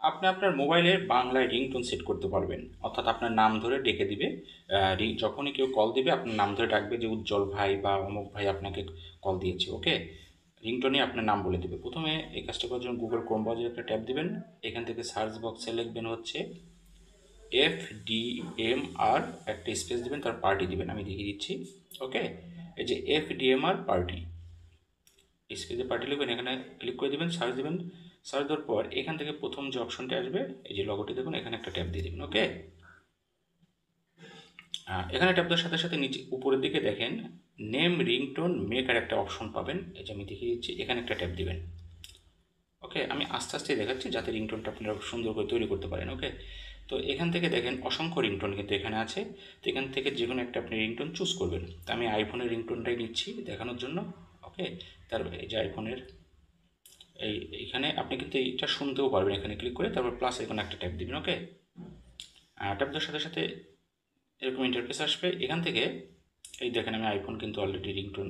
আপনি আপনার মোবাইলে বাংলায় রিংটোন সেট করতে পারবেন, অর্থাৎ আপনার নাম ধরে ডেকে দিবে। যখনই কেউ কল দিবে আপনার নাম ধরে ডাকবে যে উজ্জ্বল ভাই বা অমুক ভাই আপনাকে কল দিয়েছে। ওকে, রিংটোনে আপনার নাম বলে দেবে। প্রথমে এই কাজটা করার জন্য গুগল ক্রোম ব্রাউজারে একটা ট্যাব দিবেন। এখান থেকে সার্চ বক্সে লিখবেন হচ্ছে FDMR, একটা স্পেস দিবেন, তার পার্টি দিবেন। আমি দেখিয়ে দিচ্ছি। ওকে, এই যে FDMR পার্টি, স্পেসে পার্টি লিখবেন, এখানে ক্লিক করে দেবেন, সার্চ দেবেন। সার্চ দেওয়ার পর এখান থেকে প্রথম যে অপশনটা আসবে, এই যে লগোটি দেখুন, এখানে একটা ট্যাপ দিয়ে দেবেন। ওকে, এখানে ট্যাপ দেওয়ার সাথে সাথে নিচে উপরের দিকে দেখেন নেম রিংটোন মেকার একটা অপশন পাবেন। এই যে আমি দেখিয়ে দিচ্ছি, এখানে একটা ট্যাপ দিবেন। ওকে, আমি আস্তে আস্তে দেখাচ্ছি যাতে রিংটোনটা আপনারা সুন্দর করে তৈরি করতে পারেন। ওকে, তো এখান থেকে দেখেন অসংখ্য রিংটোন কিন্তু এখানে আছে। তো এখান থেকে যে কোনো একটা আপনি রিংটোন চুজ করবেন। তো আমি আইফোনের রিংটোনটাই নিচ্ছি দেখানোর জন্য। ওকে, তার এই যে আইফোনের এইখানে আপনি কিন্তু এইটা শুনতেও পারবেন। এখানে ক্লিক করে তারপর প্লাস এখানে একটা ট্যাপ দিবেন। ওকে, ট্যাপ দেওয়ার সাথে সাথে এরকম ইন্টারফেস আসবে। এখান থেকে এই দেখেন আমি আইফোন কিন্তু অলরেডি রিংটোন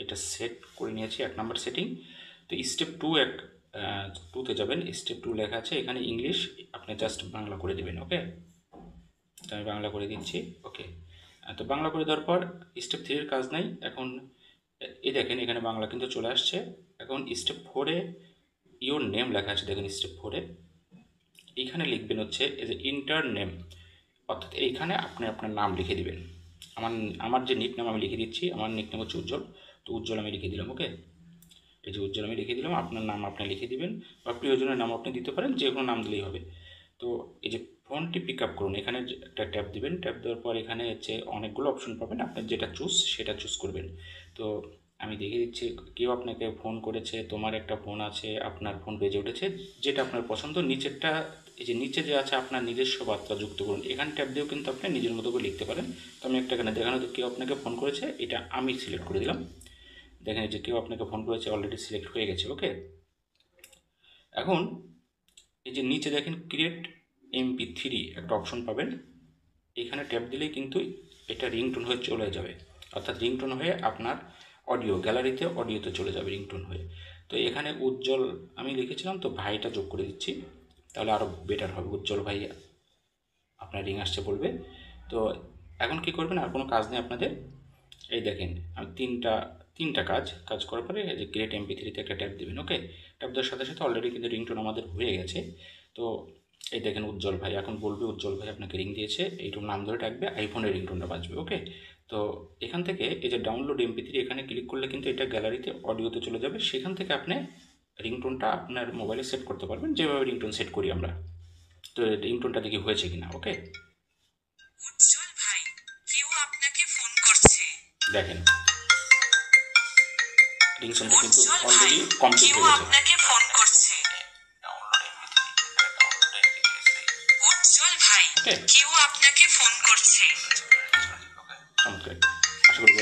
এটা সেট করে নিয়েছি, 1 নম্বর সেটিং। তো স্টেপ টুতে যাবেন, স্টেপ 2 লেখা আছে এখানে ইংলিশ, আপনি জাস্ট বাংলা করে দেবেন। ওকে, তো আমি বাংলা করে দিচ্ছি। ওকে, তো বাংলা করে দেওয়ার পর স্টেপ 3 এর কাজ নাই এখন। এই দেখেন এখানে বাংলা কিন্তু চলে আসছে। এখন স্টেপ 4-এ ইওর নেম লেখা আছে, দেখেন স্টেপ 4-এ এইখানে লিখবেন হচ্ছে এই যে ইন্টার নেম, অর্থাৎ এইখানে আপনি আপনার নাম লিখে দিবেন। আমার আমার যে নিক নাম আমি লিখে দিচ্ছি, আমার নিক নাম হচ্ছে উজ্জ্বল। তো উজ্জ্বল আমি লিখে দিলাম। ওকে, এই যে উজ্জ্বল আমি লিখে দিলাম, আপনার নাম আপনি লিখে দিবেন বা প্রিয়জনের নাম আপনি দিতে পারেন, যে কোনো নাম দিলেই হবে। তো এই যে ফোনটি পিক আপ করুন, এখানে একটা ট্যাপ দিবেন। ট্যাপ দেওয়ার পর এখানে হচ্ছে অনেকগুলো অপশন পাবেন, আপনি যেটা সেটা চুজ করবেন। তো আমি দেখিয়ে দিচ্ছি, কেউ আপনাকে ফোন করেছে, তোমার একটা ফোন আছে, আপনার ফোন বেজে উঠেছে, যেটা আপনার পছন্দ। নিচেরটা এই যে নিচে যে আছে আপনার নিজস্ব বার্তা যুক্ত করুন, এখানে ট্যাপ দিয়েও কিন্তু আপনি নিজের মতো করে লিখতে পারেন। তো আমি একটা এখানে দেখানো, তো কেউ আপনাকে ফোন করেছে, এটা আমি সিলেক্ট করে দিলাম। দেখেন যে কেউ আপনাকে ফোন করেছে অলরেডি সিলেক্ট হয়ে গেছে। ওকে, এখন এই যে নিচে দেখেন ক্রিয়েট MP3 একটা অপশন পাবেন, এখানে ট্যাপ দিলেই কিন্তু এটা রিংটোন হয়ে চলে যাবে, অর্থাৎ রিংটোন হয়ে আপনার অডিও গ্যালারিতে অডিওতে চলে যাবে রিংটোন হয়ে। তো এখানে উজ্জ্বল আমি লিখেছিলাম, তো ভাইটা যোগ করে দিচ্ছি, তাহলে আরও বেটার হবে। উজ্জ্বল ভাই আপনার রিং আসছে বলবে। তো এখন কি করবেন, আর কোনো কাজ নেই আপনাদের। এই দেখেন আমি তিনটা কাজ করার পরে এই যে ক্রিয়েট MP3-তে একটা ট্যাপ দেবেন। ওকে, ট্যাপ দেওয়ার সাথে সাথে অলরেডি কিন্তু রিংটোন আমাদের হয়ে গেছে। তো এই দেখেন উজ্জ্বল ভাই এখন বলবে উজ্জ্বল ভাই আপনাকে রিং দিয়েছে, এইটুকু নাম ধরে ডাকবে, আইফোনের রিংটোনটা বাজবে। ওকে, তো এখান থেকে এই যে ডাউনলোড MP3 এখানে ক্লিক করলে কিন্তু এটা গ্যালারিতে অডিওতে চলে যাবে, সেখান থেকে আপনি রিংটোনটা আপনার মোবাইলে সেট করতে পারবেন, যেভাবে রিংটোন সেট করি আমরা। তো রিংটোনটা দেখি হয়েছে কিনা। ওকে, উজ্জ্বল ভাই, কেউ আপনাকে ফোন করছে। দেখেন রিংটোনটা কিন্তু উজ্জ্বল ভাই, অলরেডি কমপ্লিট কেউ হয়ে গেছে। আপনাকে ফোন করছে। উজ্জ্বল ভাই, ওকে, কেউ আপনাকে ফোন করছে। চমৎকার, আশা করি